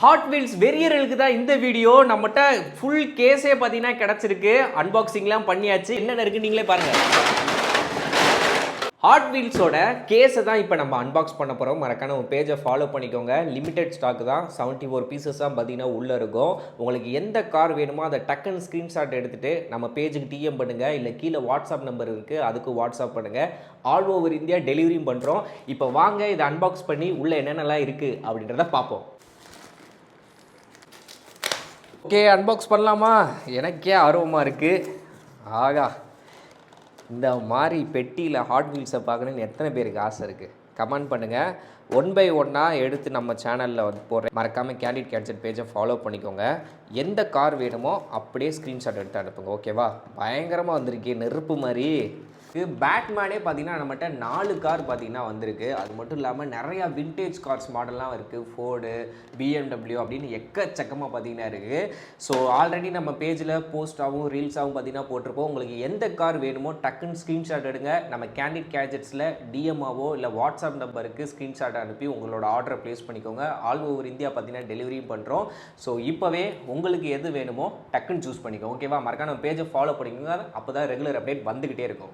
Hot wheels வெறியர்களுக்கு தான் இந்த video. நம்மகிட்ட ஃபுல் கேஸே பார்த்தீங்கன்னா கிடச்சிருக்கு. அன்பாக்சிங்லாம் பண்ணியாச்சு. என்னென்ன இருக்குது நீங்களே பாருங்கள். ஹாட் வீல்ஸோட கேஸை தான் இப்போ நம்ம அன்பாக்ஸ் பண்ண போகிறோம். மறக்காம உங்கள் பேஜை ஃபாலோ பண்ணிக்கோங்க. லிமிடெட் ஸ்டாக் தான், 74 பீசஸ் தான் பார்த்தீங்கன்னா உள்ளே இருக்கும். உங்களுக்கு எந்த கார் வேணுமோ அதை டக்குன்னு ஸ்க்ரீன்ஷாட் எடுத்துகிட்டு நம்ம பேஜுக்கு டிஎம் பண்ணுங்கள். இல்லை கீழே வாட்ஸ்அப் நம்பர் இருக்குது, அதுக்கு வாட்ஸ்அப் பண்ணுங்கள். ஆல் ஓவர் இந்தியா டெலிவரியும் பண்ணுறோம். இப்போ வாங்க இதை அன்பாக்ஸ் பண்ணி உள்ளே என்னென்னலாம் இருக்குது அப்படின்றத பார்ப்போம். ஓகே, அன்பாக்ஸ் பண்ணலாமா? எனக்கே ஆர்வமாக இருக்குது. ஆகா, இந்த மாதிரி பெட்டியில் ஹாட் வீல்ஸை பார்க்கணுன்னு எத்தனை பேருக்கு ஆசை இருக்குது? கமெண்ட் பண்ணுங்கள். 1 by 1 எடுத்து நம்ம சேனலில் வந்து போடுறேன். மறக்காமல் கேண்டிட் கேட்ஜெட் பேஜை ஃபாலோ பண்ணிக்கோங்க. எந்த கார் வேணுமோ அப்படியே ஸ்க்ரீன்ஷாட் எடுத்து அனுப்புங்க. ஓகேவா? பயங்கரமாக வந்திருக்கு, நெருப்பு மாதிரி. பேட்மேனே பார்த்தீங்கன்னா நம்மகிட்ட 4 கார் பார்த்தீங்கன்னா வந்திருக்கு. அது மட்டும் இல்லாமல் நிறையா விண்டேஜ் கார்ஸ் மாடல்லாம் இருக்குது. ஃபோர்டு, BMW அப்படின்னு எக்கச்சக்கமாக பார்த்தீங்கன்னா இருக்குது. ஸோ ஆல்ரெடி நம்ம பேஜில் போஸ்ட்டாகவும் ரீல்ஸாகவும் பார்த்தீங்கன்னா போட்டிருப்போம். உங்களுக்கு எந்த கார் வேணுமோ டக்குன்னு ஸ்க்ரீன்ஷாட் எடுங்க. நம்ம கேண்டிட் கேட்ஜெட்ஸில் டிஎம்ஆவோ இல்லை வாட்ஸ்அப் நம்பருக்கு ஸ்க்ரீன்ஷாட் அனுப்பி உங்களோட ஆர்டரை ப்ளேஸ் பண்ணிக்கோங்க. ஆல் ஓவர் இந்தியா பார்த்தீங்கன்னா டெலிவரியும் பண்ணுறோம். ஸோ இப்போவே உங்களுக்கு எது வேணுமோ டக்குன்னு சூஸ் பண்ணிக்கோங்க. ஓகேவா? மறக்காம நம்ம பேஜை ஃபாலோ பண்ணிக்கோங்க. அப்போ தான் ரெகுலர் அப்டேட் வந்துக்கிட்டே இருக்கும்.